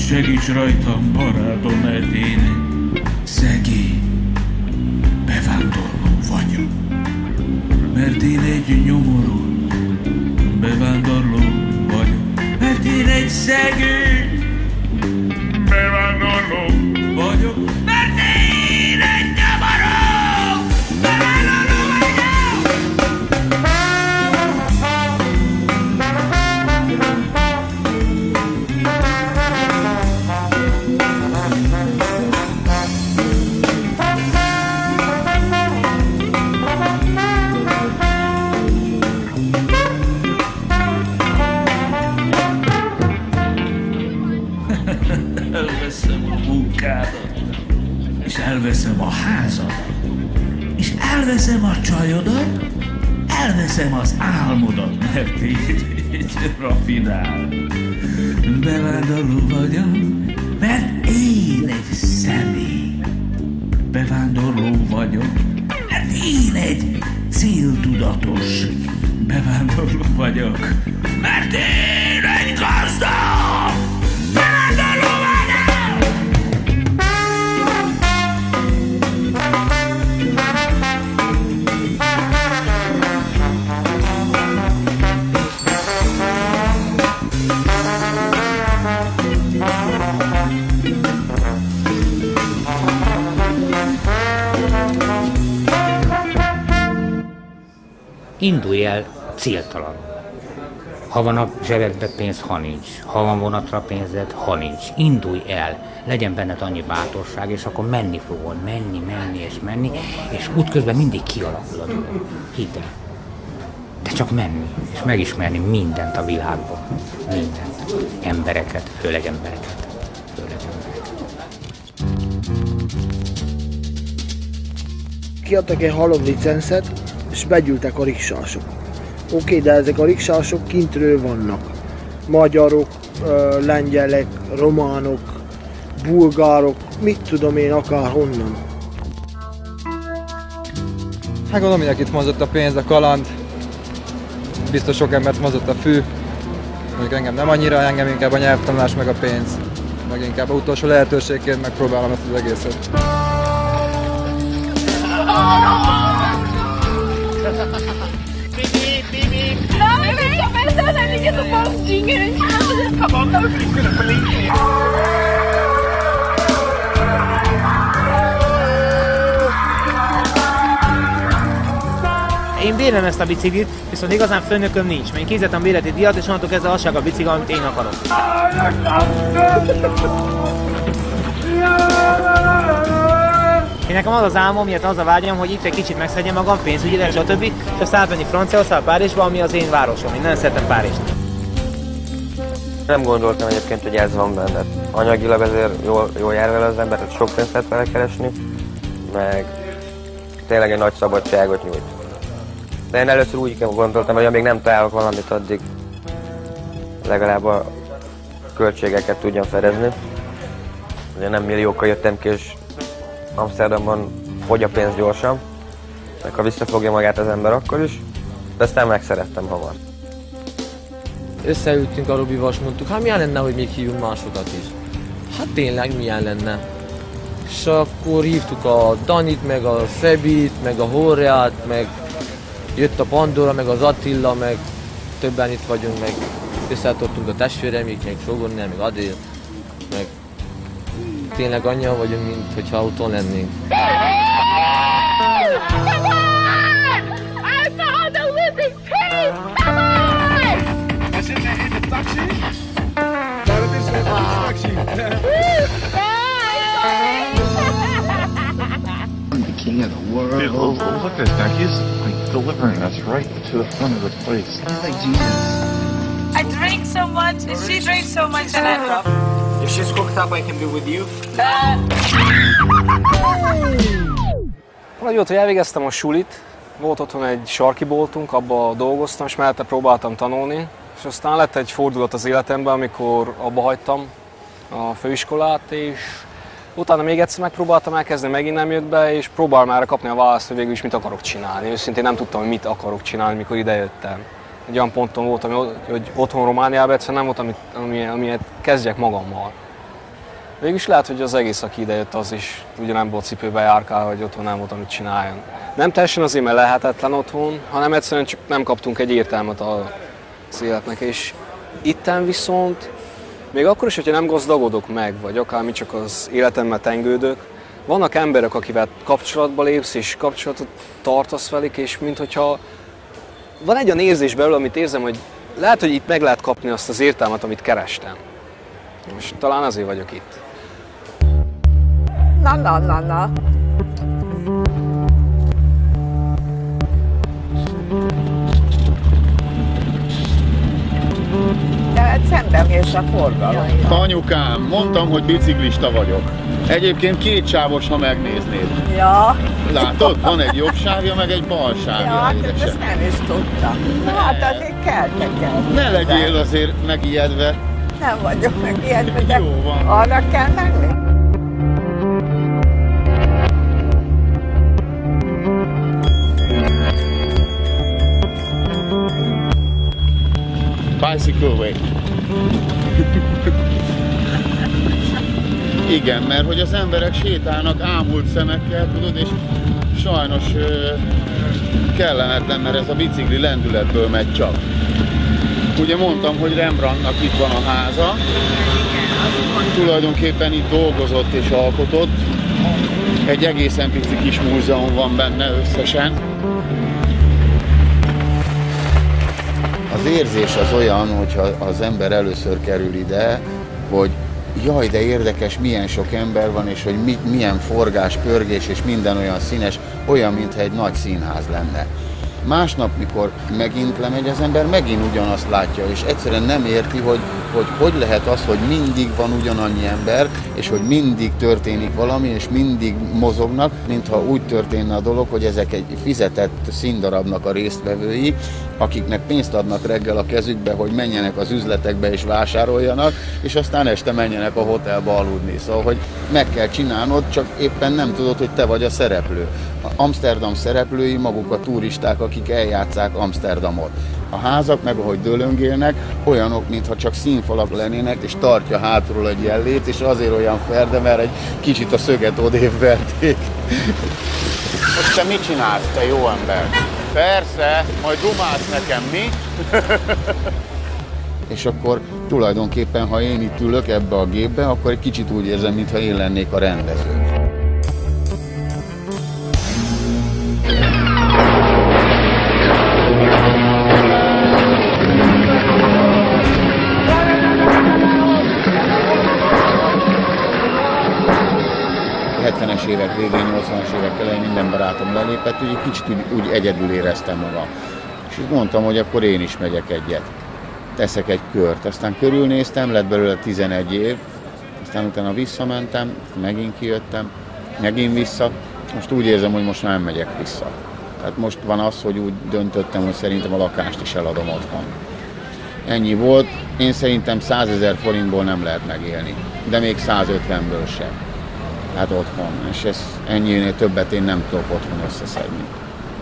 Segíts rajtam, barátom, mert én szegény, bevándorló vagyok. Mert én egy nyomorult, bevándorló vagyok. Mert én egy szegény, bevándorló vagyok. Mert én egy nyomorult, bevándorló vagyok. Elveszem a munkádat, és elveszem a házadat, és elveszem a csajodat, elveszem az álmodat, mert így rafinál. Bevándorló vagyok, mert én egy személy. Bevándorló vagyok, mert én egy céltudatos. Bevándorló vagyok, mert én egy gazdag. Bevándorló vagyok! Indulj el céltalanul. Ha van a zsebedben pénz, ha nincs. Ha van vonatra pénzed, ha nincs. Indulj el, legyen benned annyi bátorság, és akkor menni fogod, menni, és útközben mindig kialakul a dolog. Hidd el. De csak menni, és megismerni mindent a világban. Mindent. Embereket, főleg embereket. Kiadtak egy halom licenszet, és begyűltek a riksások. Oké, de ezek a riksások kintről vannak. Magyarok, lengyelek, románok, bulgárok, mit tudom én, akár honnan. Hát gondolom, mindenkit mozott a pénz, a kaland. Biztos sok embert mozott a fű. Mondjuk engem nem annyira, engem inkább a nyelvtanulás meg a pénz. Meg inkább a utolsó lehetőségként megpróbálom ezt az egészet. Én bérlem ezt a biciklit, viszont igazán főnököm nincs, mert én kifizettem bérleti díjat, és onnantól kezdve az a bicikl, amit én akarok. Én nekem az az álmom, illetve az a vágyam, hogy itt egy kicsit megszedjem magam pénzügyileg, stb. És aztán átmenni Franciaországba, Párizsba, ami az én városom. Én nagyon szeretem Párizst. Nem gondoltam egyébként, hogy ez van benne. Anyagilag azért jól jár vele az ember, tehát sok pénzt lehet vele keresni, meg tényleg egy nagy szabadságot nyújt. De én először úgy gondoltam, hogy amíg nem találok valamit, addig legalább a költségeket tudjam fedezni. Ugye nem milliókkal jöttem ki, és Amsterdamban fogy a pénz gyorsan, meg ha visszafogja magát az ember akkor is, de aztán megszerettem hamar. Összeültünk a Robival, és mondtuk, hát milyen lenne, hogy még hívjunk másokat is. Hát tényleg milyen lenne. És akkor hívtuk a Danit, meg a Febit, meg a Horreát, meg jött a Pandora, meg az Attila, meg többen itt vagyunk, meg összetartunk a testvéremig, meg Sogornál, meg Adél, meg tényleg annyian vagyunk, mint hogyha autón lennénk. of the world. Dude, look at this guy. He's like delivering us right to the front of the place. He's like Jesus. I drink so much, and she drinks so much, and I love. If she's hooked up, I can be with you. Valahogy ott, hogy elvégeztem a sulit, volt otthon egy sarki boltunk, abba dolgoztam, és mellette próbáltam tanulni. És aztán lett egy fordulat az életemben, amikor abba hagytam a főiskolát, és utána még egyszer megpróbáltam elkezdeni, megint nem jött be, és próbálom már kapni a választ, hogy végül is mit akarok csinálni. Őszintén nem tudtam, hogy mit akarok csinálni, mikor idejöttem. Egy olyan ponton voltam, hogy otthon Romániában egyszerűen nem volt, amilyet kezdjek magammal. Végül is lehet, hogy az egész, aki idejött, az is ugyanebben a cipőben járkál, hogy otthon nem volt, amit csináljon. Nem teljesen azért, mert lehetetlen otthon, hanem egyszerűen csak nem kaptunk egy értelmet az életnek. És itten viszont, még akkor is, hogyha nem gazdagodok meg, vagy akármi csak az életemmel tengődök, vannak emberek, akivel kapcsolatba lépsz, és kapcsolatot tartasz velük, és minthogyha van egy olyan érzés belőle, amit érzem, hogy lehet, hogy itt meg lehet kapni azt az értelmet, amit kerestem. És talán azért vagyok itt. Na. De szemben mész a forgalom. Anyukám, mondtam, hogy biciklista vagyok. Egyébként kétsávos, ha megnéznéd. Ja. Látod? Van egy jobb sávja, meg egy bal sávja. Ja, hát ezt nem is tudtam. Na hát azért kell. Ne legyél azért megijedve. Nem vagyok megijedve, de Jó van. arra kell menni. Bicycle way. Igen, mert hogy az emberek sétálnak ámult szemekkel, tudod, és sajnos kellemetlen, mert ez a bicikli lendületből megy csak. Ugye mondtam, hogy Rembrandtnak itt van a háza, tulajdonképpen itt dolgozott és alkotott, egy egészen pici kis múzeum van benne összesen. Az érzés az olyan, hogyha az ember először kerül ide, hogy jaj, de érdekes, milyen sok ember van, és hogy milyen forgás, pörgés, és minden olyan színes, olyan, mintha egy nagy színház lenne. Másnap, mikor megint lemegy az ember, megint ugyanazt látja, és egyszerűen nem érti, hogy lehet az, hogy mindig van ugyanannyi ember, és hogy mindig történik valami, és mindig mozognak, mintha úgy történne a dolog, hogy ezek egy fizetett színdarabnak a résztvevői, akiknek pénzt adnak reggel a kezükbe, hogy menjenek az üzletekbe és vásároljanak, és aztán este menjenek a hotelba aludni. Szóval, hogy meg kell csinálnod, csak éppen nem tudod, hogy te vagy a szereplő. Amsterdam szereplői maguk a turisták, akik eljátszák Amsterdamot. A házak meg, ahogy dőlöngélnek, olyanok, mintha csak színfalak lennének, és tartja hátról egy jellét, és azért olyan ferde, mert egy kicsit a szöget odébb verték. Most te mit csinálsz, te jó ember? Persze, majd dumálsz nekem, mi? És akkor tulajdonképpen, ha én itt ülök ebbe a gépbe, akkor egy kicsit úgy érzem, mintha én lennék a rendező. A 70-es évek végén, 80-as évek elején minden barátom lelépett, úgy egy kicsit úgy egyedül éreztem magam. És mondtam, hogy akkor én is megyek egyet. Teszek egy kört. Aztán körülnéztem, lett belőle 11 év, aztán utána visszamentem, megint kijöttem, megint vissza. Most úgy érzem, hogy most nem megyek vissza. Tehát most van az, hogy úgy döntöttem, hogy szerintem a lakást is eladom otthon. Ennyi volt, én szerintem 100 000 forintból nem lehet megélni, de még 150-ből sem. Hát otthon, és ennyinél többet én nem tudok otthon összeszedni.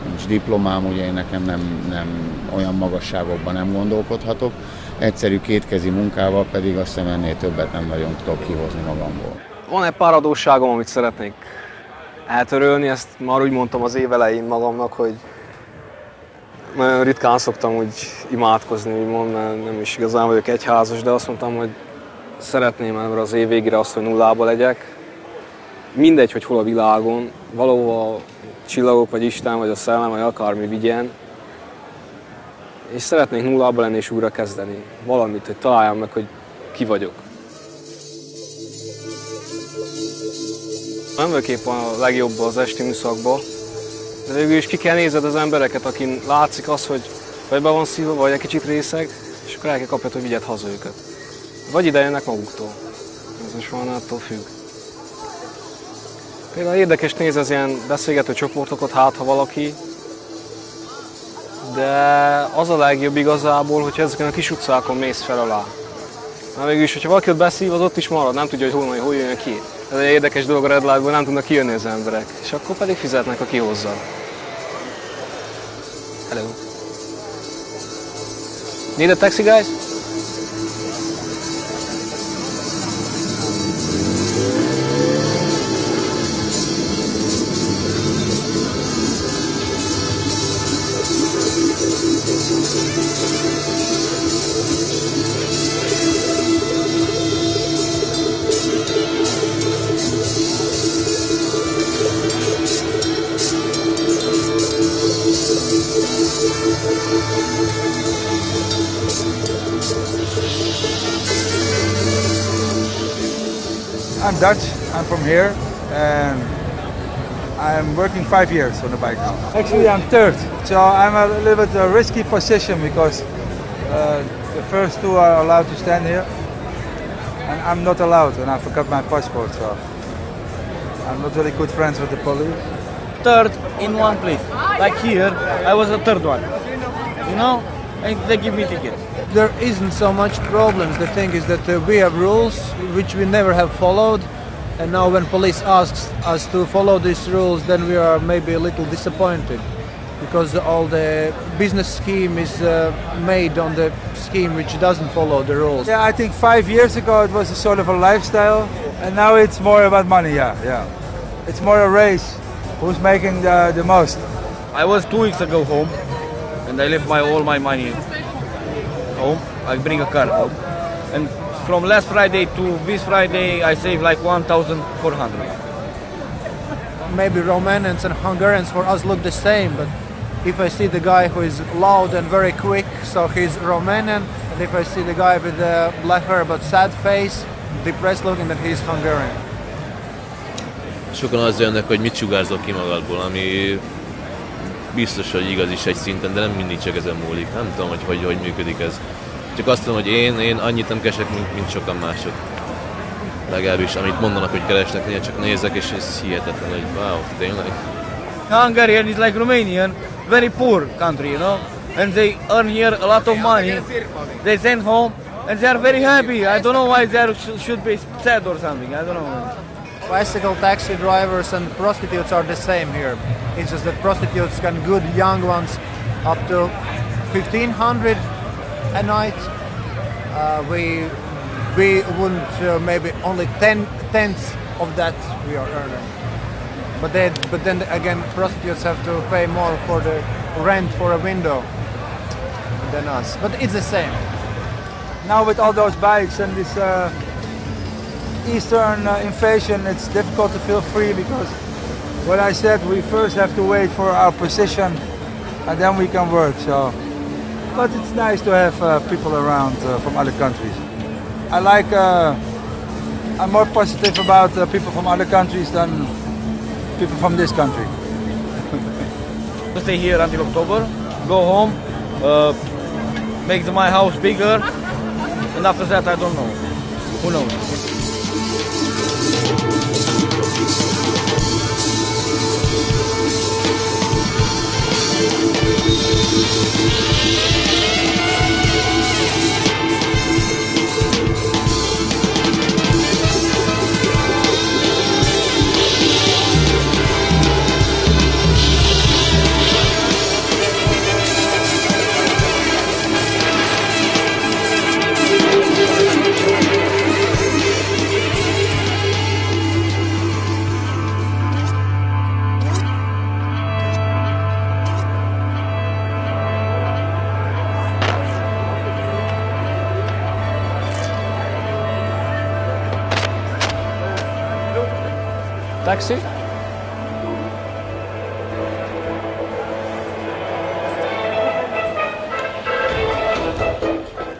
Nincs diplomám, ugye én nekem nem olyan magasságokban nem gondolkodhatok. Egyszerű kétkezi munkával pedig azt hiszem ennél többet nem nagyon tudok kihozni magamból. Van egy pár adósságom, amit szeretnék eltörölni, ezt már úgy mondtam az év elején magamnak, hogy nagyon ritkán szoktam úgy imádkozni, úgymond, mert nem is igazán vagyok egyházas, de azt mondtam, hogy szeretném el az év végére azt, hogy nullába legyek. Mindegy, hogy hol a világon, valahol a csillagok, vagy Isten, vagy a szellem, vagy akármi vigyen. És szeretnék nullába lenni és újra kezdeni. Valamit, hogy találjam meg, hogy ki vagyok. Nem vagyok épp a legjobb az esti műszakban, de végül is ki kell nézed az embereket, akin látszik az, hogy vagy be van szívva, vagy egy kicsit részeg, és akkor el kell kapjad, hogy vigyed haza őket. Vagy ide jönnek maguktól. Ez most van attól függ. Például érdekes nézni az ilyen beszélgető csoportokat, hát ha valaki, de az a legjobb igazából, hogyha ezeken a kis utcákon mész fel alá. Mert végülis, hogyha valaki ott beszív, az ott is marad, nem tudja, hogy hol jön ki. Ez egy érdekes dolog a Red Lightból, nem tudnak kijönni az emberek. És akkor pedig fizetnek, ha kihozza. Hello. Need a taxi, guys? I'm Dutch, I'm from here, and I'm working 5 years on the bike now. Actually, I'm third, so I'm a little bit a risky position because the first two are allowed to stand here, and I'm not allowed, and I forgot my passport, so I'm not really good friends with the police. Third in one place, like here, I was the third one, you know, and they give me ticket. There isn't so much problems. The thing is that we have rules which we never have followed, and now when police asks us to follow these rules, then we are maybe a little disappointed because all the business scheme is made on the scheme which doesn't follow the rules. Yeah, I think 5 years ago it was a sort of a lifestyle, and now it's more about money. Yeah. It's more a race. Who's making the most? I was 2 weeks ago home, and I left all my money home. I bring a car home, and from last Friday to this Friday I saved like 1,400. Maybe Romanians and Hungarians for us look the same, but if I see the guy who is loud and very quick, so he's Romanian, and if I see the guy with the black hair but sad face, depressed looking, then he's Hungarian. Sokan azzal jönnek, hogy mit sugárzol ki magadból, ami biztos, hogy igaz is egy szinten, de nem mindig csak ezen múlik. Nem tudom, hogy működik ez. Csak azt tudom, hogy én annyit nem keresek, mint sokan mások. Legalábbis, amit mondanak, hogy keresnek, én csak nézek, és ez hihetetlen, hogy wow, tényleg. Hungarian is like Romanian, very poor country, you know, and they earn here a lot of money. They send home, and they are very happy. I don't know why they should be sad or something. I don't know. Bicycle taxi drivers and prostitutes are the same here. It's just that prostitutes can good young ones up to 1,500 a night. We wouldn't maybe only 10/10 of that we are earning. But then again, prostitutes have to pay more for the rent for a window than us. But it's the same. Now with all those bikes and this Eastern invasion, it's difficult to feel free because what I said, we first have to wait for our position and then we can work. So, but it's nice to have people around from other countries. I'm more positive about people from other countries than people from this country. Stay here until October, go home, make my house bigger, and after that I don't know. Who knows? Taxi?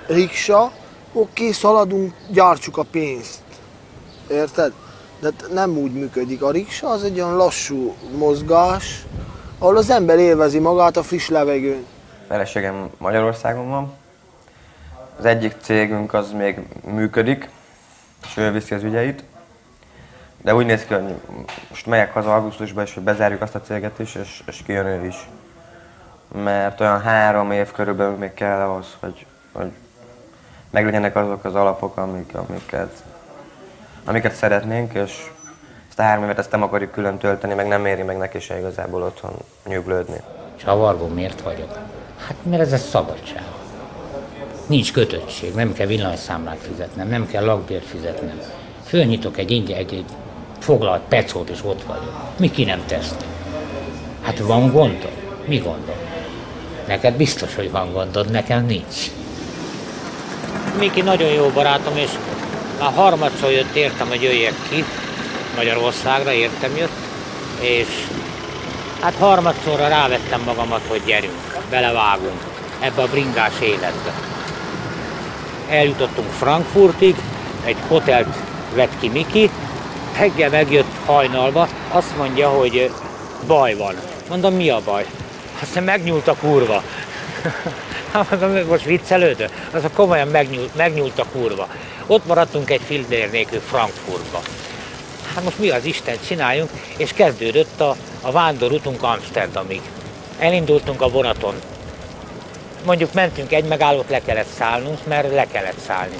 Riksa, oké, szaladunk, gyártsuk a pénzt. Érted? De nem úgy működik. A riksa az egy olyan lassú mozgás, ahol az ember élvezi magát a friss levegőn. Feleségem Magyarországon van. Az egyik cégünk az még működik, és ő viszi az ügyeit. De úgy néz ki, hogy most megyek haza augusztusban, és hogy bezárjuk azt a céget is, és kijön ő is. Mert olyan 3 év körülbelül még kell ahhoz, hogy meglegyenek azok az alapok, amiket szeretnénk, és ezt a 3 évet ezt nem akarjuk külön tölteni, meg nem éri meg neki se igazából otthon nyuglődni. Csavargó miért vagyok? Hát mert ez a szabadság. Nincs kötöttség, nem kell villanyszámlát fizetnem, nem kell lakbért fizetnem. Fölnyitok egy foglalt pecót, és ott vagyok. Mi ki nem tesznek? Hát van gondod? Mi gondod? Neked biztos, hogy van gondod, nekem nincs. Miki nagyon jó barátom, és már harmadszor értem, hogy jöjjek ki Magyarországra, értem jött, és hát harmadszorra rávettem magamat, hogy gyerünk, belevágunk ebbe a bringás életbe. Eljutottunk Frankfurtig, egy hotelt vett ki Miki, reggel megjött hajnalba, azt mondja, hogy baj van. Mondom, mi a baj? Aztán megnyúlt a kurva. Mondom, most viccelődő? Aztán komolyan megnyúlt a kurva. Ott maradtunk egy fillér nélkül Frankfurtba. Hát most mi az Isten csináljunk, és kezdődött a vándorutunk Amsterdamig. Elindultunk a vonaton. Mondjuk mentünk egy megállót, le kellett szállnunk, mert le kellett szállni.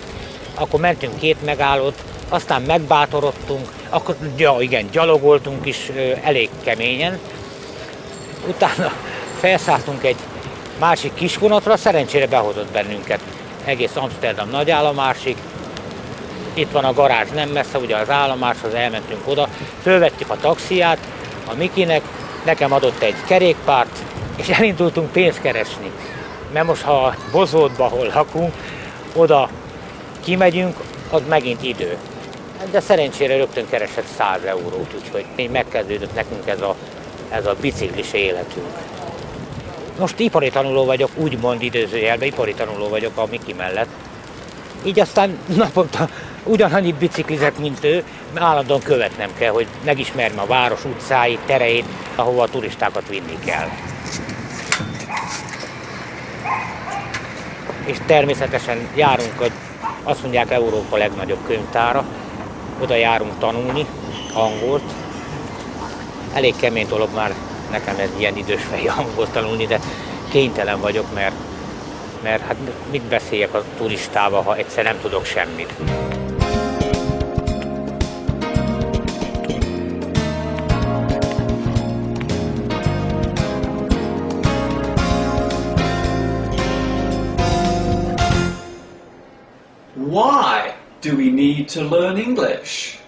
Akkor mentünk 2 megállót, aztán megbátorodtunk, akkor igen, gyalogoltunk is elég keményen. Utána felszálltunk egy másik kis vonatra, szerencsére behozott bennünket egész Amsterdam nagyállomásig. Itt van a garázs nem messze, ugye az állomáshoz, elmentünk oda, fölvettük a taxiát a Mikinek, nekem adott egy kerékpárt, és elindultunk pénzt keresni. Mert most, ha a Bozótba, ahol lakunk, oda kimegyünk, az megint idő. De szerencsére rögtön keresett 100 eurót, úgyhogy így megkezdődött nekünk ez a biciklis életünk. Most ipari tanuló vagyok, úgymond idézőjelben, ipari tanuló vagyok a Miki mellett. Így aztán naponta ugyanannyit biciklizek, mint ő, állandóan követnem kell, hogy megismerjem a város utcáit, tereit, ahova a turistákat vinni kell. És természetesen járunk, azt mondják, Európa legnagyobb könyvtára, oda járunk tanulni angolt. Elég kemény dolog már nekem ez ilyen idős fejjel angolt tanulni, de kénytelen vagyok, mert hát mit beszéljek a turistával, ha egyszer nem tudok semmit. Why do we need to learn English?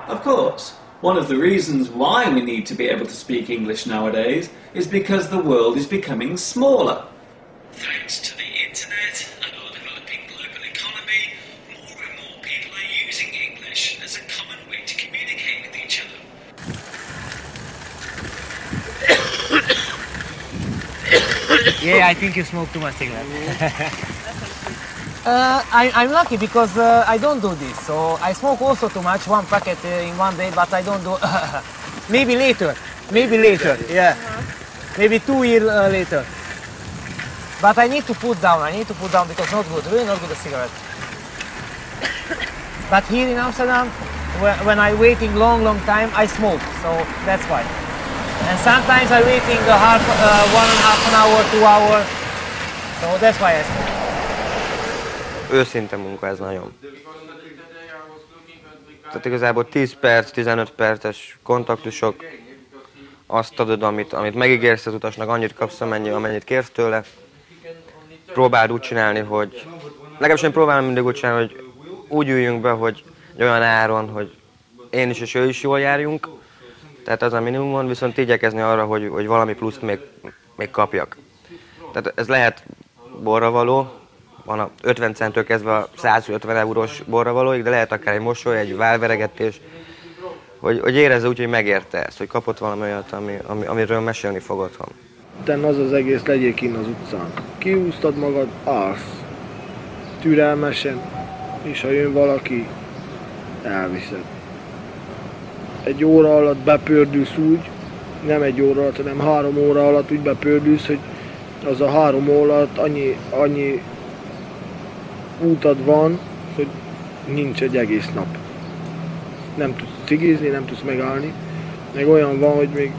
Of course, one of the reasons why we need to be able to speak English nowadays is because the world is becoming smaller. Thanks to the internet and our developing global economy, more and more people are using English as a common way to communicate with each other. Yeah, I think you smoke too much cigarette. I'm lucky because I don't do this. So I smoke also too much, 1 packet in one day, but I don't do. Maybe later. Yeah. Maybe 2 years later. But I need to put down. Because not good. Really not good a cigarette. But here in Amsterdam, when I'm waiting long time, I smoke. So that's why. And sometimes I'm waiting 1.5 an hour, 2 hours. So that's why I smoke. Őszinte munka ez nagyon. Tehát igazából 10 perc, 15 perces kontaktusok, azt adod, amit megígérsz az utasnak, annyit kapsz, amennyit kérsz tőle. Próbáld úgy csinálni, hogy... Legalábbis én próbálom mindig úgy csinálni, hogy úgy üljünk be, hogy olyan áron, hogy én is és ő is jól járjunk. Tehát az a minimumon, viszont igyekezni arra, hogy valami pluszt még kapjak. Tehát ez lehet borravaló, van a 50 centtől kezdve a 150 eurós borravalóig, de lehet akár egy mosoly, egy válveregetés, hogy érezze úgy, hogy megérte ezt, hogy kapott valami olyat, amiről mesélni fog otthon. Utána az egész legyél kint az utcán. Kiúztad magad, állsz. Türelmesen, és ha jön valaki, elviszed. Egy óra alatt bepördülsz úgy, nem egy óra alatt, hanem 3 óra alatt úgy bepördülsz, hogy az a 3 óra alatt annyi útad van, hogy nincs egy egész nap. Nem tudsz cigizni, nem tudsz megállni, meg olyan van, hogy még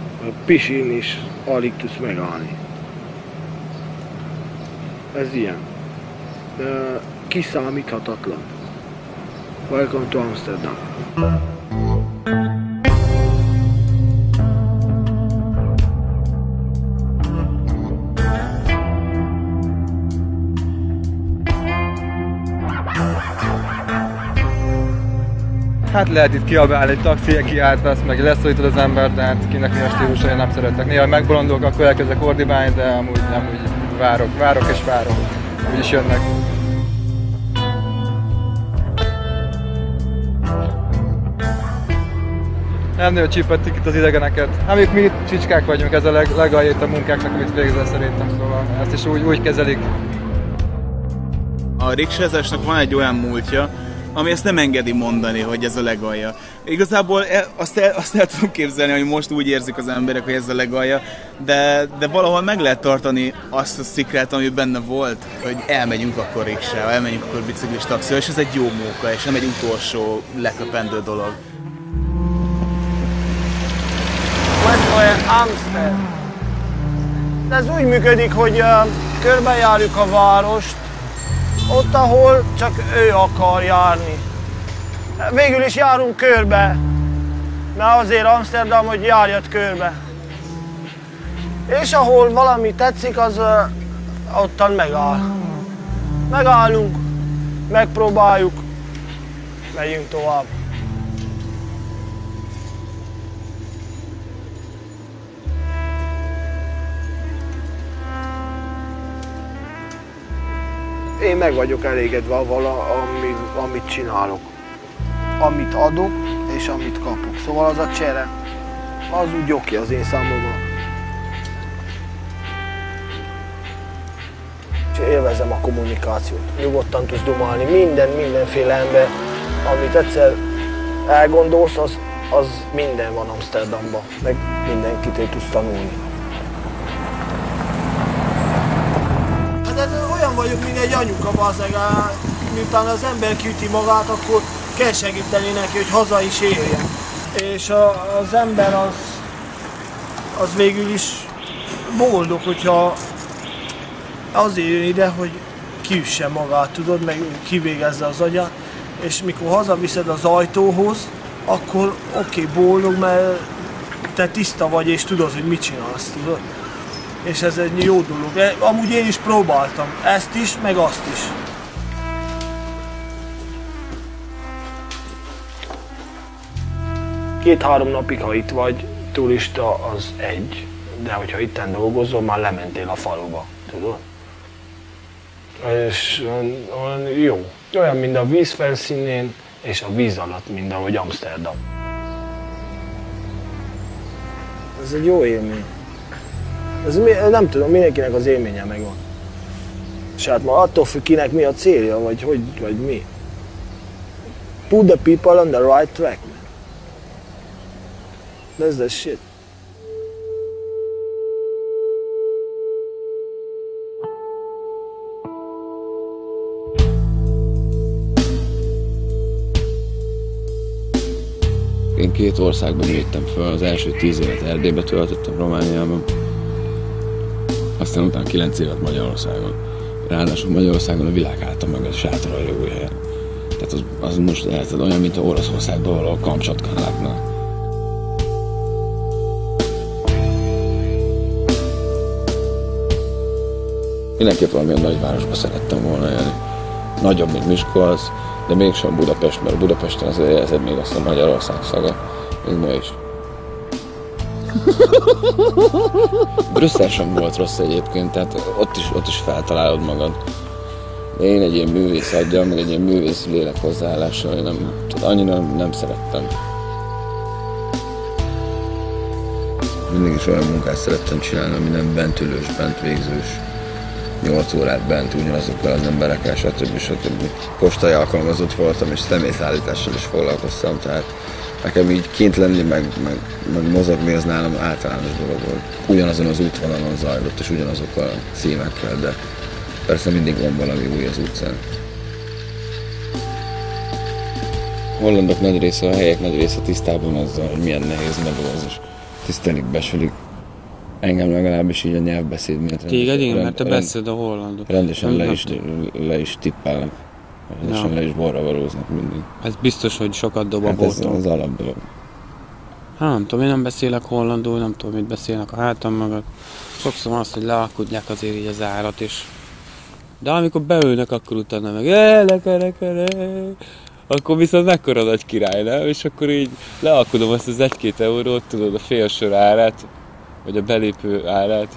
pisilni is alig tudsz megállni. Ez ilyen. Kiszámíthatatlan. Welcome to Amsterdam. Hát lehet itt kiabálni, egy taxi kiáltasz, meg leszorítod az ember, de hát kinek milyen stílusai én nem szeretek. Néha megbolondulok, akkor elkezdek ordibálni, de amúgy várok és várok. Úgyis jönnek. Nem nagyon csípettik itt az idegeneket. Hát mi csicskák vagyunk, ez a legaljét a munkáknak, amit végzel szerintem, szóval ezt is úgy kezelik. A riksázásnak van egy olyan múltja, ami ezt nem engedi mondani, hogy ez a legalja. Igazából azt el tudom képzelni, hogy most úgy érzik az emberek, hogy ez a legalja, de valahol meg lehet tartani azt a szikrát, ami benne volt, hogy elmegyünk akkor riksával, elmegyünk akkor biciklis taxival, és ez egy jó móka, és nem egy utolsó leköpendő dolog. Amsterdam. Ez úgy működik, hogy körbejárjuk a várost, ott, ahol csak ő akar járni. Végül is járunk körbe, mert azért Amsterdam, hogy járjad körbe. És ahol valami tetszik, az ottan megáll. Megállunk, megpróbáljuk, megyünk tovább. Én meg vagyok elégedve avval, amit csinálok. Amit adok, és amit kapok. Szóval az a csere, az úgy oké az én számomra. És élvezem a kommunikációt. Nyugodtan tudsz dumálni. Mindenféle ember, amit egyszer elgondolsz, az minden van Amsterdamban. Meg mindenkitől tudsz tanulni. Olyan vagyok, mint egy anyuka, bazzeg, miután az ember kiüti magát, akkor kell segíteni neki, hogy haza is érjen. És az ember az végül is boldog, hogyha azért jön ide, hogy kiüsse magát, tudod, meg kivégezze az agyát, és mikor hazaviszed az ajtóhoz, akkor oké, boldog, mert te tiszta vagy, és tudod, hogy mit csinálsz, tudod. És ez egy jó dolog. Amúgy én is próbáltam ezt is, meg azt is. Két-három napig, ha itt vagy, turista, az egy. De hogyha itten dolgozol, már lementél a faluba, tudod? És olyan jó. Olyan, mint a víz felszínén, és a víz alatt, mint ahogy Amsterdam. Ez egy jó élmény. Ez nem tudom, mindenkinek az élménye megvan. És hát ma attól függ, kinek mi a célja, vagy mi. Put the people on the right track, man. That's the shit. Én 2 országban nőttem fel, az első 10 évet Erdélybe töltöttem, Romániában. Aztán utána 9 évet Magyarországon. Ráadásul Magyarországon a világ állta meg a sátorrajongó helyen. Tehát az most érted olyan, mint a Oroszországban valahol Kamcsatkán látnál. Mindenképp valamilyen nagyvárosba szerettem volna élni. Nagyobb, mint Miskolc, de mégsem Budapest, mert Budapesten azért érzed még azt a Magyarország szaga, még ma is. Brüsszel sem volt rossz egyébként, tehát ott is feltalálod magad. De én egy ilyen művész aggyal, meg egy ilyen művész lélek hozzáállással, annyira nem szerettem. Mindig is olyan munkát szerettem csinálni, ami nem bent ülős, bent végzős. 8 órát bent ugyanazokkal az emberekkel, stb. Postai alkalmazott voltam, és személyszállítással is foglalkoztam, tehát nekem így kint lenni, meg mozogni, az nálam általános dolog volt. Ugyanazon az útvonalon zajlott, és ugyanazokkal a címekkel, de persze mindig van valami új az utcán. A hollandok nagy része, a helyek nagy része tisztában azzal, hogy milyen nehéz meló az, és tisztelik, becsülik. Engem legalábbis így a nyelvbeszéd miatt. Téged igen, mert te beszéd a hollandot. Rendesen le is tippelnek. Rendesen le is borravalóznak mindig. Ez biztos, hogy sokat dob a bortól. Ez az alapdolog. Hát nem tudom, én nem beszélek hollandul, nem tudom, mit beszélnek a hátam mögött. Sokszor azt, hogy lealkudják azért így az árat is. De amikor beülnek, akkor utána meg akkor viszont mekkora nagy király, nem? És akkor így lealkudom azt az 1-2 eurót, tudod, a félsor árát, vagy a belépő árát,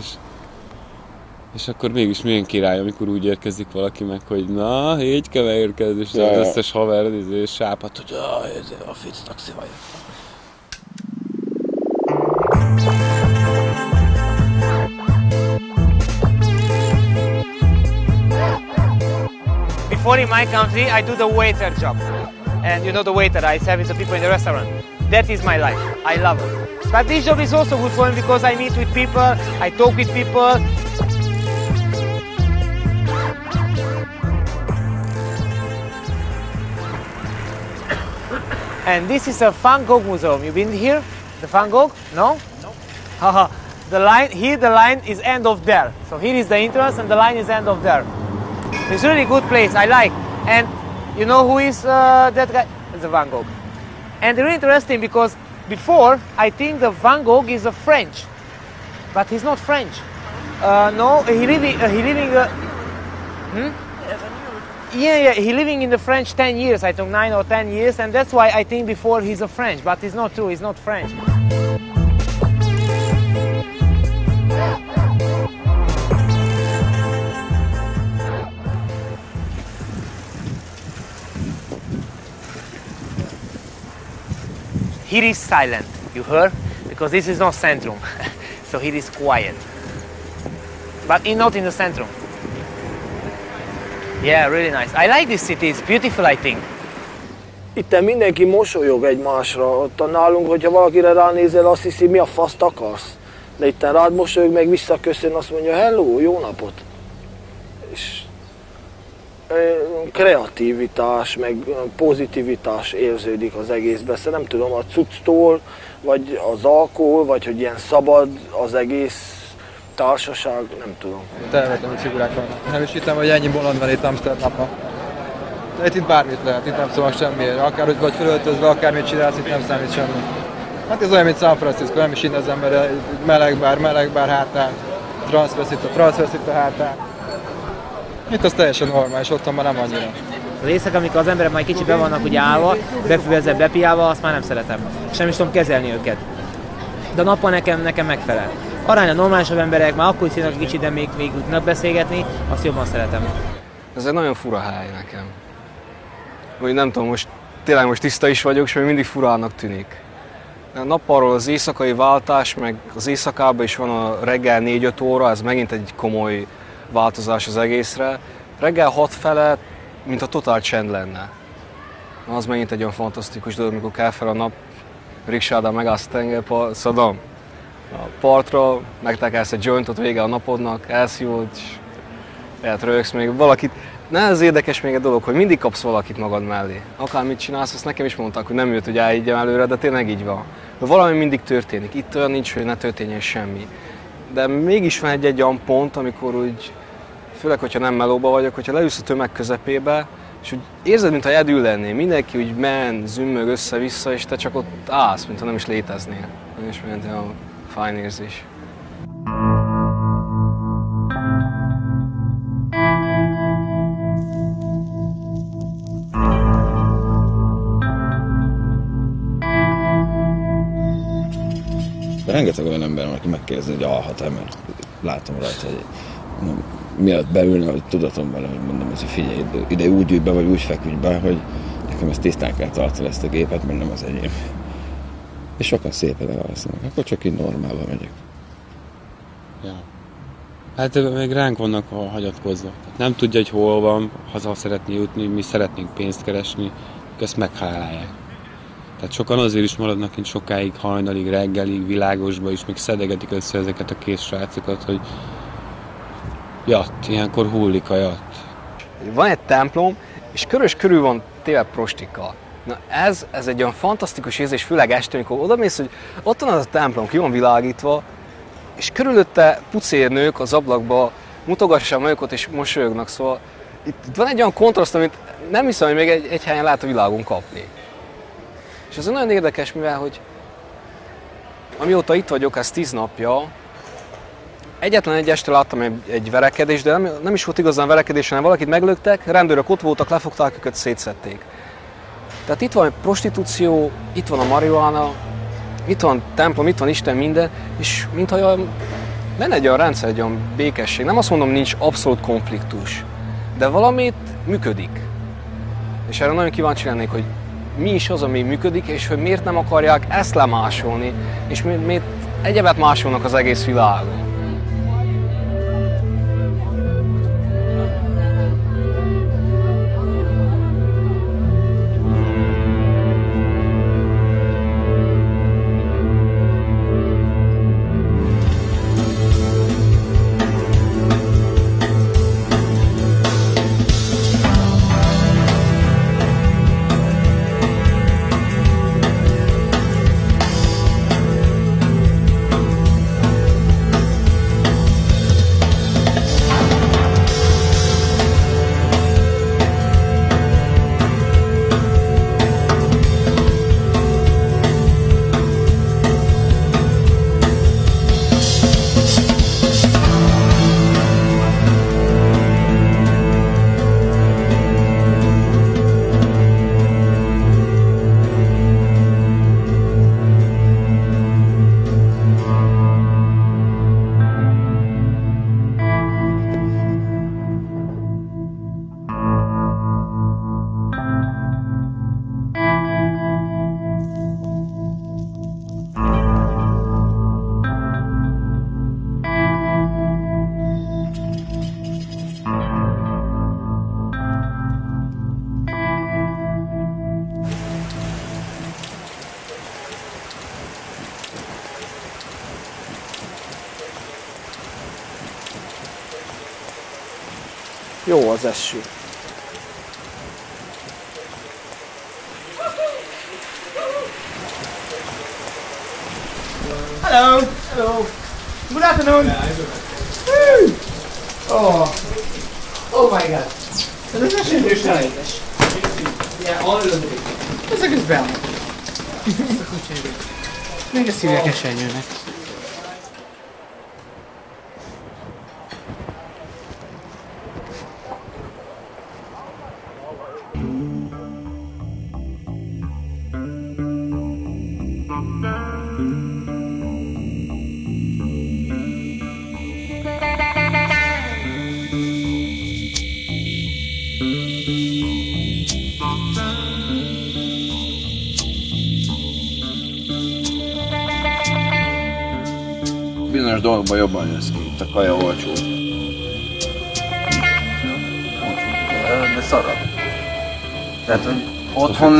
és akkor mégis milyen király, amikor úgy érkezik valaki meg, hogy na, így kell érkezni, és az összes haver sápat, hogy a fic taxi vagy. Before in my country, I do the waiter job. And you know the waiter, I service the people in the restaurant. That is my life. I love it. But this job is also good for me because I meet with people, I talk with people. And this is a Van Gogh museum. You've been here? The Van Gogh? No? Haha. The line is end of there. So here is the entrance and the line is end of there. It's a really good place, I like. And you know who is that guy? It's a Van Gogh. And really interesting because before I think the Van Gogh is a French, but he's not French. No, he living. He living in the French 10 years. I think 9 or 10 years, and that's why I think before he's a French, but it's not true. He's not French. Here is silent, you heard? Because this is not centrum. So here is quiet. But not in the centrum. Yeah, really nice. I like this city, it's beautiful, I think. Itt mindenki mosolyog egymásra. Ott nálunk, hogyha valakire ránézel, azt hiszi, mi a faszt akarsz. De itt rád mosolyog, meg visszaköszön, azt mondja, hello, jó napot. És kreativitás, meg pozitivitás érződik az egészben. Szóval nem tudom, a cucctól, vagy az alkohol, vagy hogy ilyen szabad az egész társaság, nem tudom. Tervetem, hogy figurák vannak. Nem is hittem, hogy ennyi bolond van itt Amsterdamban. De itt bármit lehet, itt nem szól semmiért. Akár hogy vagy felöltözve, akármit csinálsz, itt nem számít semmi. Hát ez olyan, mint San Francisco, nem is innen az ember, meleg bár hátán, transzveszít a hátán. Itt az teljesen normális, otthon már nem annyira. Az éjszaka, amikor az emberek majd kicsit be vannak ugye állva, befüvezve, bepiálva, azt már nem szeretem. És nem is tudom kezelni őket. De a nappal nekem megfelel. Aránylag normálisabb emberek, már akkor is színnek kicsit, de még tudnak beszélgetni, azt jobban szeretem. Ez egy nagyon fura hely nekem. Vagy nem tudom, tényleg most tiszta is vagyok, és még mindig furának tűnik. A nappalról az éjszakai váltás, meg az éjszakában is van a reggel 4-5 óra, ez megint egy komoly változás az egészre. Reggel 6 fele, mint a totál csend lenne. Az megint egy olyan fantasztikus dolog, amikor kell fel a nap, riksádán megállsz a tengerszadon, a partra, megtekelsz egy jointot vége a napodnak, elszívod, és röhögsz még valakit. Ez érdekes még egy dolog, hogy mindig kapsz valakit magad mellé. Akármit csinálsz, azt nekem is mondták, hogy nem jött, hogy elhiggyem előre, de tényleg így van. De valami mindig történik. Itt olyan nincs, hogy ne történjen semmi. De mégis van egy olyan pont, amikor úgy, főleg, hogyha nem melóba vagyok, hogyha leülsz a tömeg közepébe, és úgy érzed, mintha egyedül lennél. Mindenki úgy zümmög össze-vissza, és te csak ott állsz, mintha nem is léteznél. És mint olyan fájn érzés. Rengeteg olyan ember, aki megkérdezi, hogy alhat-e, mert látom rajta, hogy miatt beülne, hogy tudatom vele, hogy mondom, hogy figyelj, ide úgy ülj be, vagy úgy feküdj be, hogy nekem ezt tisztán kell tartani ezt a gépet, mert nem az enyém. És sokan szépen elalszanak, akkor csak így normálban megyek. Ja. Hát még ránk vannak hagyatkozva. Nem tudja, hogy hol van, haza szeretné jutni, mi szeretnénk pénzt keresni, ezt meghálálják. Tehát sokan azért is maradnak itt sokáig, hajnalig, reggelig, világosba is, még szedegetik össze ezeket a kész srácokat, hogy jatt, ilyenkor hullik a jatt. Van egy templom, és körül van téve prostikkal. Na ez egy olyan fantasztikus érzés, főleg este, amikor odamész, hogy ott van az a templom, ki van világítva, és körülötte pucérnők az ablakba mutogassák magukat és mosolyognak, szóval itt van egy olyan kontraszt, amit nem hiszem, hogy még egy helyen lehet a világon kapni. És ez nagyon érdekes, mivel, hogy amióta itt vagyok, ez 10 napja, egyetlen egy este láttam egy verekedést, de nem is volt igazán verekedés, hanem valakit meglöktek, rendőrök ott voltak, lefogták őket, szétszedték. Tehát itt van a prostitúció, itt van a marihuána, itt van templom, itt van Isten, minden, és mintha lenne egy olyan rendszer, egy olyan békesség. Nem azt mondom, nincs abszolút konfliktus, de valamit működik. És erre nagyon kíváncsi lennék, hogy mi is az, ami működik, és hogy miért nem akarják ezt lemásolni, és miért egyebet másolnak az egész világon. Jó az eső. Hello. Hello. Good afternoon. Oh my god. Ez az esős rejtes. Yeah, all of it. Ez egész beállnak. Még ezt hívják esernyőnek. Bizonyos dolgokban jobban jössz ki, itt a kaja olcsó. De szarad. Tehát, hogy otthon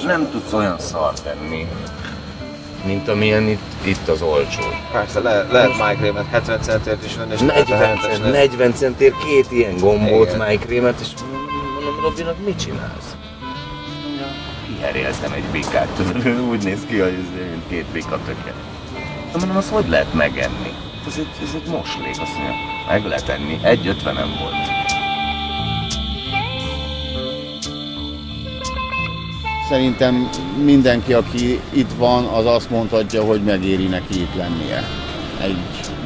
nem tudsz olyan szart tenni, mint amilyen itt az olcsó. Persze, lehet májkrémet 70 centért is venni, és 40 centért 2 ilyen gombóc májkrémet, és mondom, Robinak, mit csinálsz? Kiheréltem egy bikát, tudod, úgy néz ki, hogy mint 2 bika töke. De mondom, azt hogy lehet megenni? Ez egy moslék, azt mondja, meg lehet enni, 1,50 nem volt. Szerintem mindenki, aki itt van, az azt mondhatja, hogy megéri neki itt lennie egy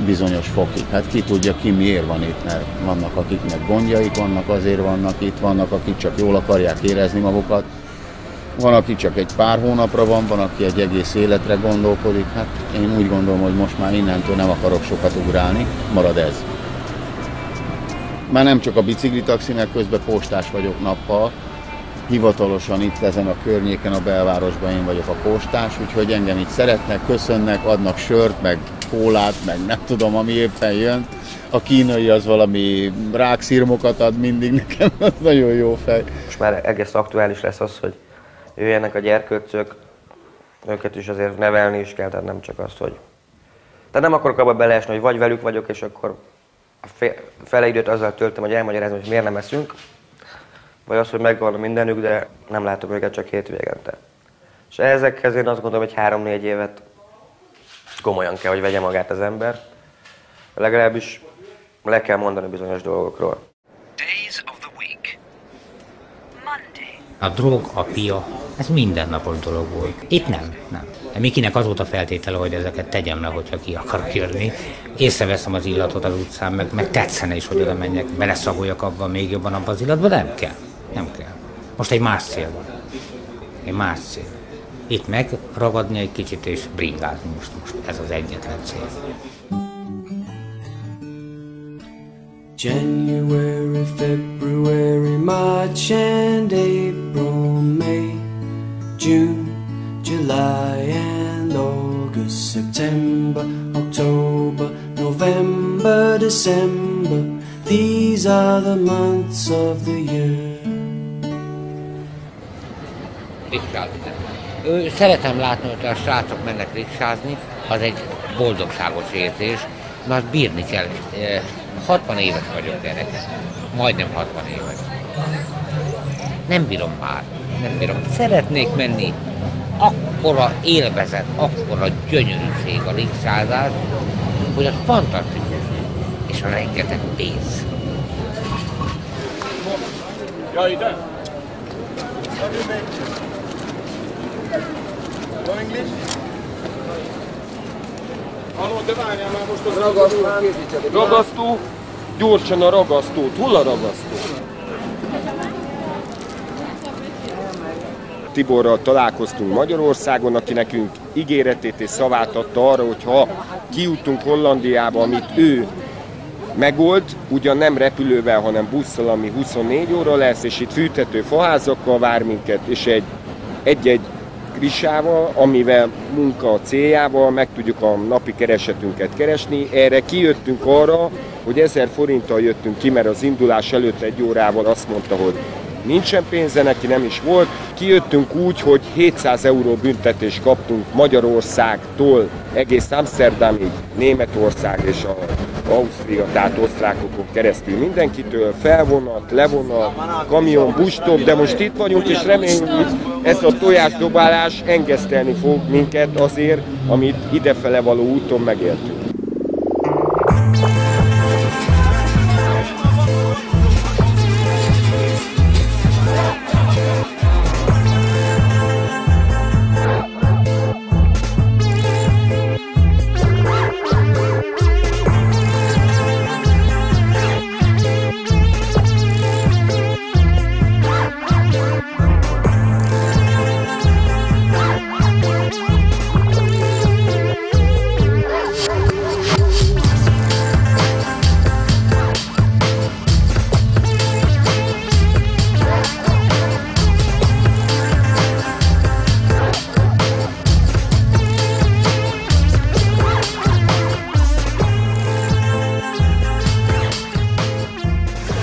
bizonyos fokig. Hát ki tudja, ki miért van itt, mert vannak, akiknek gondjaik vannak, azért vannak itt, vannak, akik csak jól akarják érezni magukat. Van, aki csak egy pár hónapra van, aki egy egész életre gondolkodik. Hát én úgy gondolom, hogy most már innentől nem akarok sokat ugrálni, marad ez. Már nem csak a biciklitaxi, mert közben postás vagyok nappal. Hivatalosan itt ezen a környéken, a belvárosban én vagyok a postás, úgyhogy engem itt szeretnek, köszönnek, adnak sört, meg kólát, meg nem tudom, ami éppen jön. A kínai az valami rákszirmokat ad mindig nekem, az nagyon jó fej. Most már egész aktuális lesz az, hogy jöjjenek a gyerkőcök, őket is azért nevelni is kell, tehát nem csak azt, hogy... Tehát nem akarok abba beleesni, hogy vagy velük vagyok, és akkor a fele időt azzal töltöm, hogy elmagyarázom, hogy miért nem eszünk, vagy az, hogy megvan mindenük, de nem látom őket csak hétvégente. És ezekhez én azt gondolom, hogy 3-4 évet komolyan kell, hogy vegye magát az ember. Legalábbis le kell mondani bizonyos dolgokról. A drog, a pia, ez mindennapos dolog volt. Itt nem. Mikinek az volt a feltétele, hogy ezeket tegyem le, hogyha ki akarok jönni. Észreveszem az illatot az utcán, meg tetszene is, hogy oda menjek, beleszagoljak abban még jobban abban az illatban, nem kell. Most egy más cél van. Itt megragadni egy kicsit és bringázni most ez az egyetlen cél. January, February, March and April, May, June, July and August, September, October, November, December. These are the months of the year. Szeretem látni, hogy a srácok mennek riksázni, az egy boldogságos érzés, mert bírni kell. 60 éves vagyok, gyerekek. Majdnem 60 éves. Nem bírom már. Szeretnék menni. Akkora élvezet, akkora gyönyörűség a rikszázás, hogy az fantasztikus. És a rengeteg pénz. Ja, ide! No English? Halló, de várjál már most az ragasztó, gyorsan a ragasztót. Hol a ragasztó? Tiborral találkoztunk Magyarországon, aki nekünk ígéretét és szavát adta arra, hogy ha kijutunk Hollandiába, amit ő megold, ugyan nem repülővel, hanem busszal, ami 24 óra lesz, és itt fűthető faházakkal vár minket, és egy-egy krisával, amivel munka céljával meg tudjuk a napi keresetünket keresni. Erre kijöttünk arra, hogy 1000 forinttal jöttünk ki, mert az indulás előtt 1 órával azt mondta, hogy nincsen pénze, neki nem is volt. Kijöttünk úgy, hogy 700 euró büntetést kaptunk Magyarországtól egész Amsterdamig, Németország és Ausztria, tehát osztrákokon keresztül mindenkitől, felvonat, levonat, kamion, busstop, de most itt vagyunk, és reméljük, hogy ez a tojásdobálás engesztelni fog minket azért, amit idefele való úton megéltünk.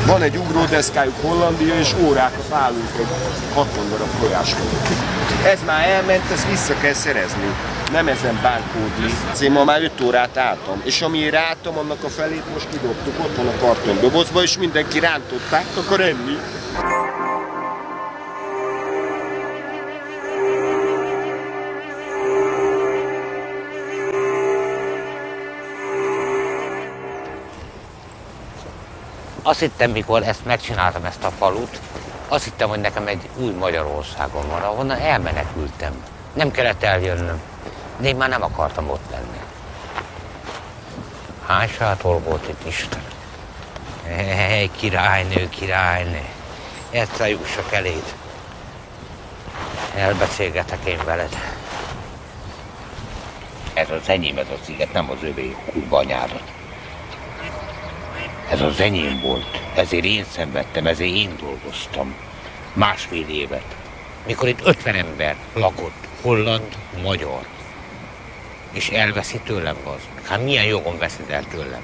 Van egy ugródeszkájuk Hollandia, és órákat állunk egy 60 darab tojáson. Ez már elment, ezt vissza kell szerezni. Nem ezen bánkódni. Én ma már 5 órát álltam, és amiért álltam, annak a felét most kidobtuk, ott van a kartondobozba, és mindenki rántották, akar enni. Azt hittem, mikor megcsináltam ezt a falut, azt hittem, hogy nekem egy új Magyarországon van, ahonnan elmenekültem. Nem kellett eljönnöm, de én már nem akartam ott lenni. Hány sátor volt itt, Isten? Hey, királynő, egyszer jussak eléd. Elbeszélgetek én veled. Ez az enyém, ez a sziget, nem az övé, kurva anyádat. Ez az enyém volt, ezért én szenvedtem, ezért én dolgoztam. 1,5 évet, mikor itt 50 ember lakott, holland, magyar. és elveszi tőlem, az. Hát milyen jogon veszed el tőlem?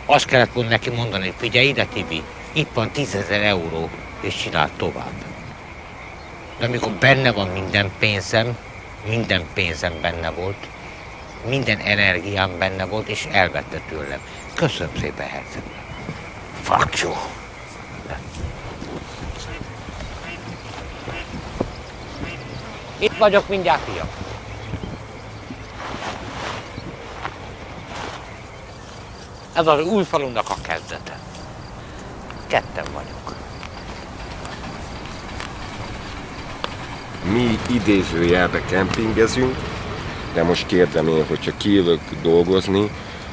Azt kellett volna neki mondani, hogy figyelj ide, Tibi, itt van 10 000 euró, és csináld tovább. De amikor benne van minden pénzem benne volt, minden energiám benne volt, és elvette tőlem. Köszönöm szépen, herceg. Fuck you. Itt vagyok mindjárt, fiam. Ez az Újfalunak a kezdete. Ketten vagyok. Mi idézőjelbe kempingezünk, de most kérdem én, hogyha kijövök dolgozni,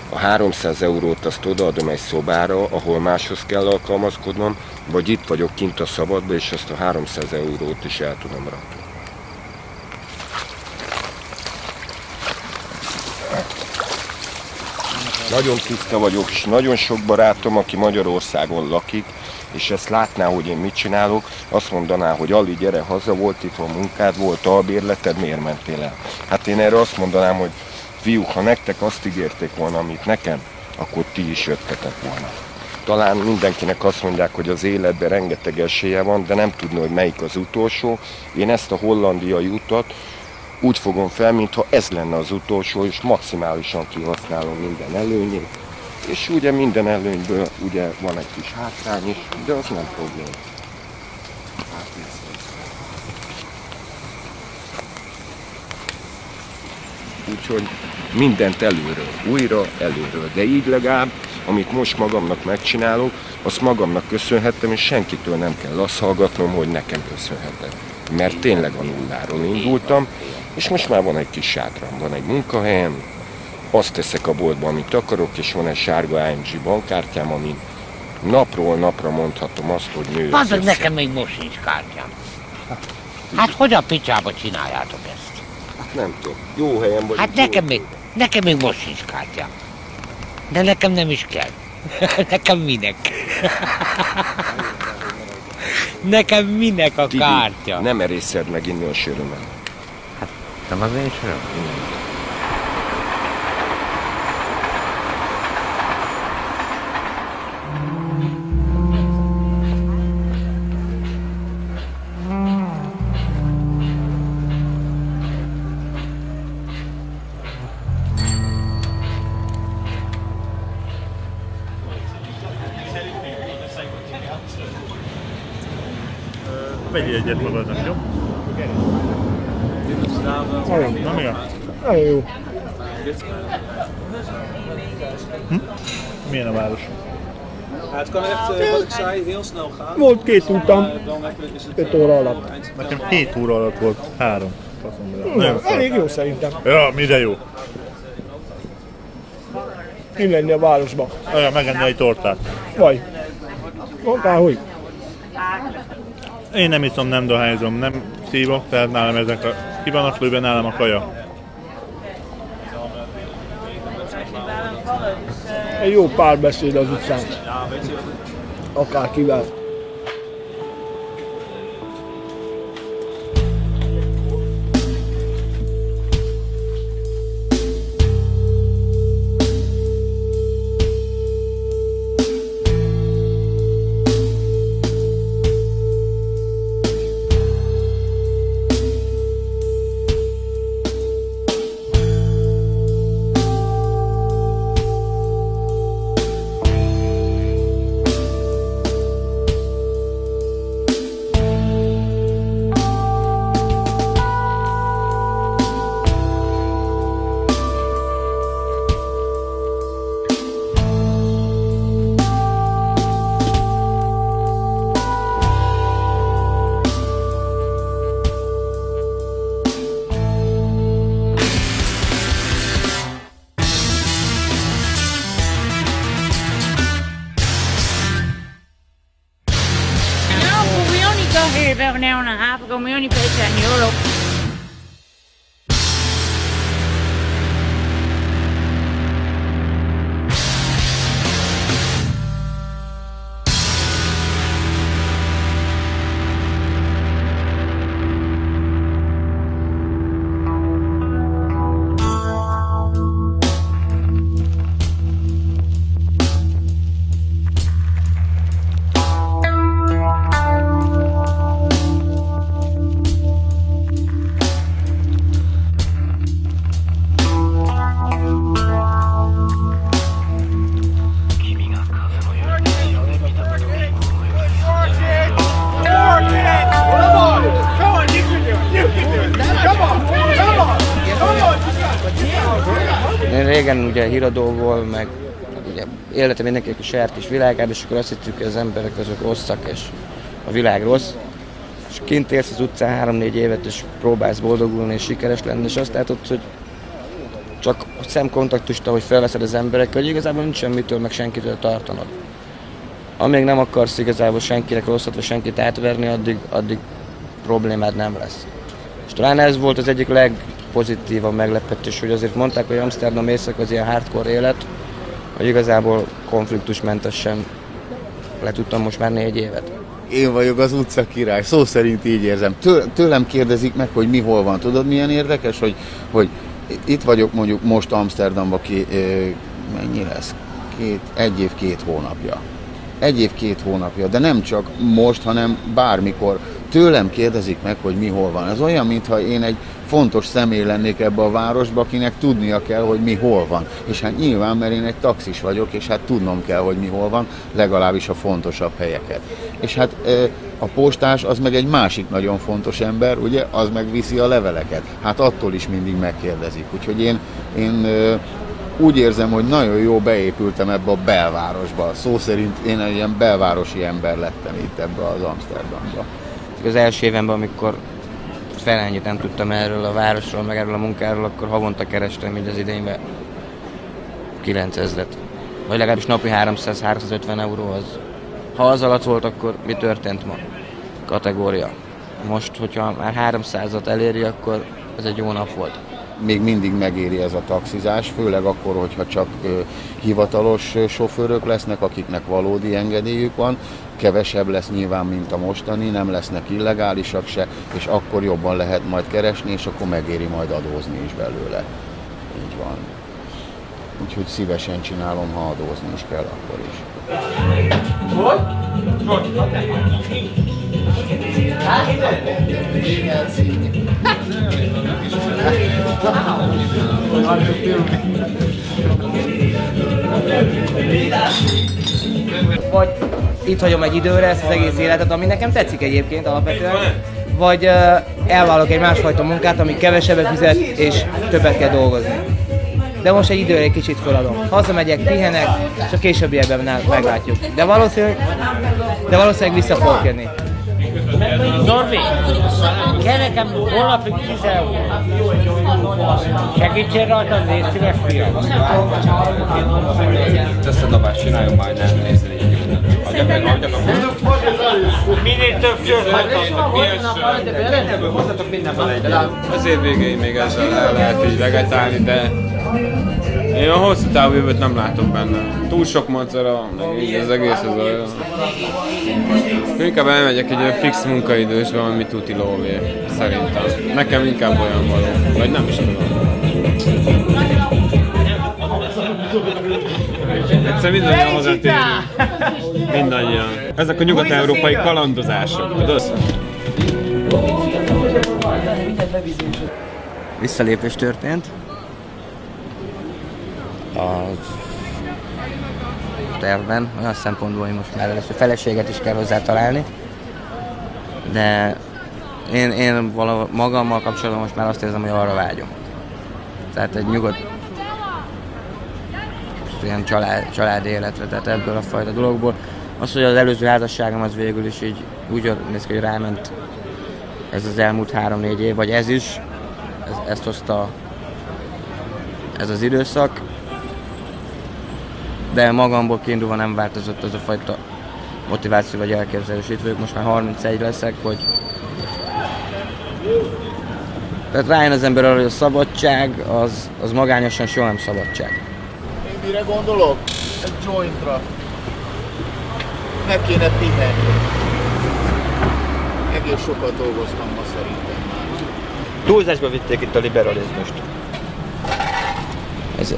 a 300 eurót azt odaadom egy szobára, ahol máshoz kell alkalmazkodnom, vagy itt vagyok kint a szabadba, és azt a 300 eurót is el tudom rakni. Nagyon tiszta vagyok, és nagyon sok barátom, aki Magyarországon lakik, és ezt látná, hogy én mit csinálok, azt mondaná, hogy Ali, gyere haza, volt itt van munkád, volt albérleted, miért mentél el? Hát én erre azt mondanám, hogy fiúk, ha nektek azt ígérték volna, amit nekem, akkor ti is jöttetek volna. Talán mindenkinek azt mondják, hogy az életben rengeteg esélye van, de nem tudni, hogy melyik az utolsó. Én ezt a hollandiai utat úgy fogom fel, mintha ez lenne az utolsó, és maximálisan kihasználom minden előnyét. És ugye minden előnyből ugye van egy kis hátrány is, de az nem probléma. Úgyhogy mindent előről, újra előről, de így legalább, amit most magamnak megcsinálok, azt magamnak köszönhettem, és senkitől nem kell azt hallgatnom, hogy nekem köszönhetem. Mert tényleg a nulláról indultam, és most már van egy kis sátram, van egy munkahelyem, azt teszek a boltba, amit akarok, és van egy sárga AMG bankkártyám, amin napról napra mondhatom azt, hogy nő. Bazd, nekem még most sincs kártyám. Hát hogy a picsába csináljátok ezt? Hát nem tudom, jó helyen vagy. Hát nekem még most sincs kártyám. De nekem nem is kell. Nekem minek? Nekem minek a Tibi, kártya? nem erészed meg inni a sörömet. Hát nem az én söröm? Vegyél egyet magadnak, jó? Olyan. Na mi a? Nagyon jó. Milyen a város? Het kan echt, wat ik zei, heel snel gaan. Volt 2 utam, 5 óra alatt. Nekem 7 óra alatt volt 3. Elég jó szerintem. Ja, mire jó? Ki lenni a városba. Olyan, megenni egy tortát. Vagy. Akárhogy. Én nem iszom, nem dohányzom, nem szívok, tehát nálam ezek a... Ki vannak lőve, nálam a kaja. Egy jó párbeszéd az utcán. Akárkivel. About an hour and a half ago, we only paid €10. régen ugye híradóból, meg ugye életem mindenkinek a saját kis világában, és akkor azt hittük, hogy az emberek azok rosszak, és a világ rossz. És kint élsz az utcán 3-4 évet, és próbálsz boldogulni és sikeres lenni, és azt látod, hogy csak szemkontaktust, ahogy felveszed az emberekkel, hogy igazából nincs semmitől, meg senkitől tartanod. Amíg nem akarsz igazából senkinek rosszat, vagy senkit átverni, addig problémád nem lesz. És talán ez volt az egyik legpozitívabb meglepetés, hogy azért mondták, hogy Amsterdam éjszaka az ilyen hardcore élet, hogy igazából konfliktusmentesen le tudtam most már 4 évet. Én vagyok az utca király, szó szerint így érzem. Tőlem kérdezik meg, hogy mi hol van. Tudod, milyen érdekes, hogy itt vagyok mondjuk most Amsterdamban, mennyi lesz? 1 év 2 hónapja. 1 év 2 hónapja, de nem csak most, hanem bármikor. Tőlem kérdezik meg, hogy mi hol van. Ez olyan, mintha én egy fontos személy lennék ebbe a városba, akinek tudnia kell, hogy mi hol van. És hát nyilván, mert én egy taxis vagyok, és hát tudnom kell, hogy mi hol van, legalábbis a fontosabb helyeket. És hát a postás az meg egy másik nagyon fontos ember, ugye, az meg viszi a leveleket. Hát attól is mindig megkérdezik. Úgyhogy én úgy érzem, hogy nagyon jó beépültem ebbe a belvárosba. Szó szerint én egy ilyen belvárosi ember lettem itt ebbe az Amsterdamba. Az első évemben, amikor felennyit nem tudtam erről a városról, meg erről a munkáról, akkor havonta kerestem így az idényben 9000-et. Vagy legalábbis napi 300-350 euró az. Ha az alatt volt, akkor mi történt ma? Kategória. Most, hogyha már 300-at eléri, akkor ez egy jó nap volt. Még mindig megéri ez a taxizás, főleg akkor, hogyha csak hivatalos sofőrök lesznek, akiknek valódi engedélyük van. Kevesebb lesz nyilván, mint a mostani, nem lesznek illegálisak se, és akkor jobban lehet majd keresni, és akkor megéri majd adózni is belőle. Így van. Úgyhogy szívesen csinálom, ha adózni is kell, akkor is. Vagy itt hagyom egy időre ezt az egész életet, ami nekem tetszik egyébként alapvetően, vagy elvállalok egy másfajta munkát, ami kevesebbet fizet és többet kell dolgozni. De most egy időre egy kicsit feladom. Hazamegyek, pihenek, és a későbbiekben meglátjuk. De valószínűleg vissza fogok jönni. Norbi, kell nekem holnapig 10 euró. Segítsél rajtam, légy szíves, fiam. Összedobást csináljon majd, nem nézni egy adjak Minél több sört hozzatok mindenben egyet. Az év végéig még ezzel el lehet így vegetálni, de én a hosszú távú jövőt nem látok benne. Túl sok macera, meg az egész az olyan. Inkább elmegyek egy olyan fix munkaidősbe, valami tuti lóvé, szerintem. Nekem inkább olyan való, vagy nem is tudom. Egyszer mindannyian hazatérünk. Mindannyian. Ezek a nyugat-európai kalandozások, tudod? Visszalépés történt. A tervben, olyan szempontból, hogy most már először feleséget is kell hozzá találni. De én magammal kapcsolatban most már azt érzem, hogy arra vágyom. Tehát egy nyugodt ilyen családi életre, tehát ebből a fajta dologból. Az, hogy az előző házasságom az végül is így úgy néz ki, hogy ráment ez az elmúlt 3-4 év, vagy ez is, ezt hozta ez az időszak. De magamból kiindulva nem változott az a fajta motiváció vagy elképzelés. Itt vagyok, most már 31 leszek, hogy tehát rájön az ember arra, hogy a szabadság az magányosan soha nem szabadság. Én mire gondolok? Egy jointra. Meg kéne pihenni. Egész sokat dolgoztam ma szerintem már. Túlzásba vitték itt a liberalizmust.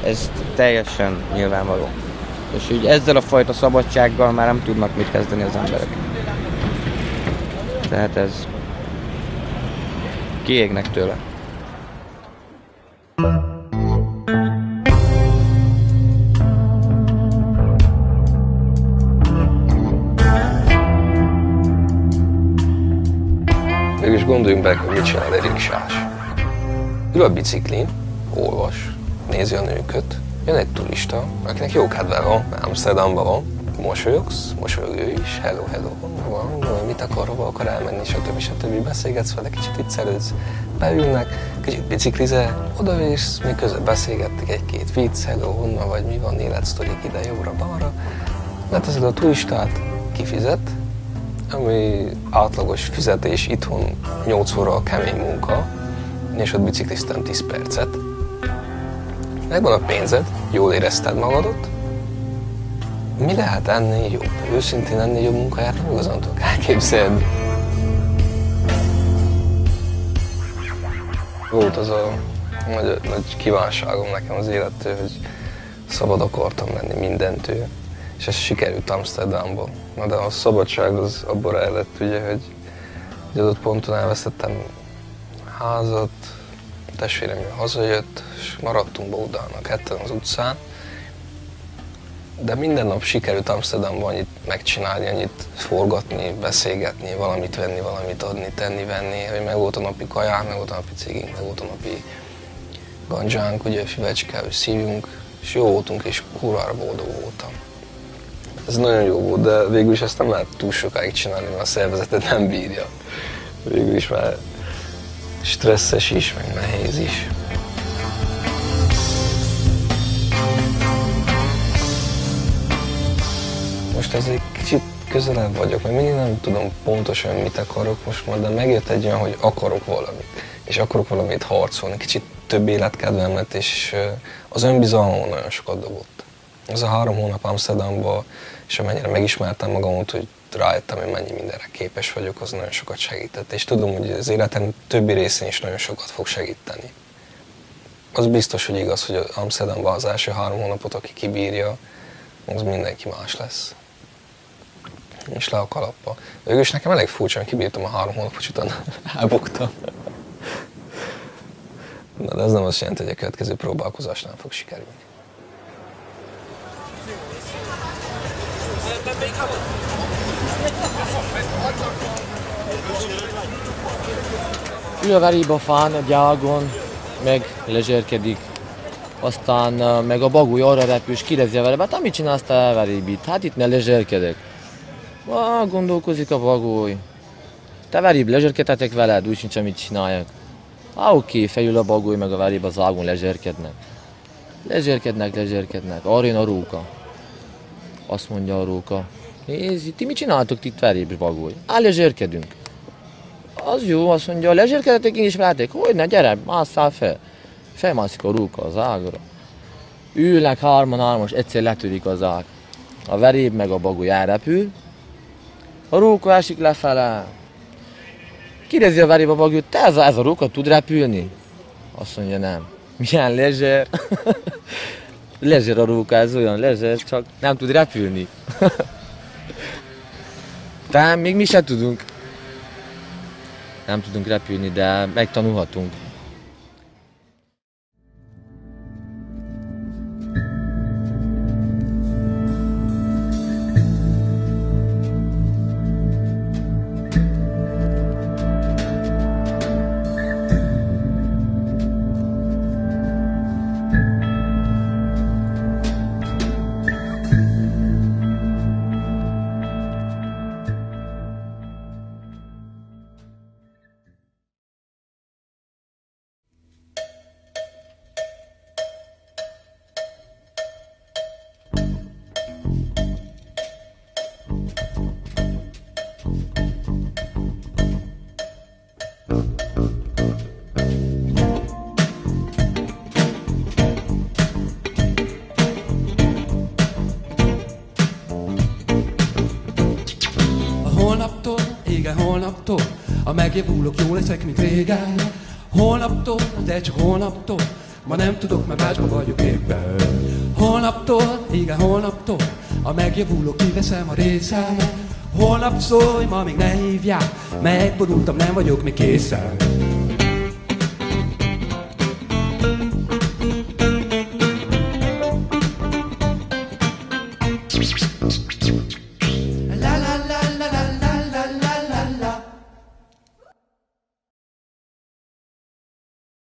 Ez teljesen nyilvánvaló. És így ezzel a fajta szabadsággal már nem tudnak mit kezdeni az emberek. Tehát ez kiégnek tőle. Mégis gondoljunk bele, hogy mit csinál egy riksás. Ül a biciklin, olvas, nézi a nőköt, Jön egy turista, akinek jó kedve van, Amsterdamban van, mosolyogsz, mosolyog ő is, hello, honnan van, mit akar, hova akar elmenni, stb. Beszélgetsz vele, kicsit viccelődsz, beülnek, kicsit biciklizel, odavész, még közben beszélgettek egy-két vicc, hello, honnan vagy, mi van, életsztorik ide, jobbra-balra. Leteszed a turistát, kifizet, ami átlagos fizetés itthon 8 óra a kemény munka, és ott bicikliztem 10 percet. Megvan a pénzed, jól érezted magadot. Mi lehet ennél jobb? Őszintén ennél jobb munkáját nem igazán tudok elképzelni. Volt az a nagy kívánságom nekem az élettől, hogy szabad akartam lenni mindentől. És ez sikerült Amsterdamban. Na de a szabadság az abban rejlett, ugye, hogy egy adott ponton elvesztettem házat, a testvérem hazajött, és maradtunk Bódának ketten az utcán. De minden nap sikerült Amsterdamban annyit megcsinálni, annyit forgatni, beszélgetni, valamit venni, valamit adni, tenni, venni, hogy meg volt a napi kajánk, meg volt a napi cégünk, meg volt a napi gandzsánk, ugye füvecske, hogy szívjunk, és jó voltunk, és kurvára boldog voltam. Ez nagyon jó volt, de végül is ezt nem lehet túl sokáig csinálni, mert a szervezetet nem bírja. Végül is már stresszes is, meg nehéz is. Most ezért kicsit közelebb vagyok, mert mindig nem tudom pontosan, mit akarok most már, de megjött egy olyan, hogy akarok valamit, és akarok valamit harcolni. Kicsit több életkedvem lett, és az önbizalmam nagyon sokat dobott. Az a 3 hónap Amsterdamban, és amennyire megismertem magamot, hogy rájöttem, hogy mennyi mindenre képes vagyok, az nagyon sokat segített. És tudom, hogy az életem többi részén is nagyon sokat fog segíteni. Az biztos, hogy igaz, hogy Amsterdamban az első 3 hónapot, aki kibírja, az mindenki más lesz. És le a kalappa. Végülis nekem elég furcsa, hogy kibírtam a 3 hónapot, és utána elbuktam. Na, de ez nem azt jelenti, hogy a következő próbálkozásnál fog sikerülni. Ül a veréb a fán, egy ágon, meg lezserkedik. Aztán meg a bagoly arra repül, és kérdezi a veréb, hát mit csinálsz te veréb itt? Hát itt ne lezserkedek. Gondolkozik a bagoly. Te veréb, lezserkedhetek veled, úgy sincs, mit csináljak. Oké, fejül a bagoly, meg a veréb az ágon lezserkednek. Lezserkednek, arra jön a róka. Azt mondja a róka. Nézd, ti mit csináltok itt veréb és bagoly? Lezserkedünk. Az jó, azt mondja, lezserkedhetek én is veletek? Hogyne, gyere, másszál fel. Felmászik a róka az ágra. Ülnek 3-an, most egyszer letörik az ág. A veréb meg a bagoly elrepül. A róka esik lefele. Kérdezi a veréb a bagolyt, te ez a róka tud repülni? Azt mondja, nem. Milyen lezser? Lezser a róka, ez olyan lezser, csak nem tud repülni. Tehát még mi sem tudunk. Nem tudunk repülni, de megtanulhatunk. Holnaptól a megjavulok, jó leszek, mint régen. Holnaptól, de csak holnaptól, ma nem tudok, mert másba vagyok éppen. Holnaptól, igen holnaptól, a megjavulok, kiveszem a részem. Holnap szólj, ma még ne hívják, megborultam, nem vagyok még készen.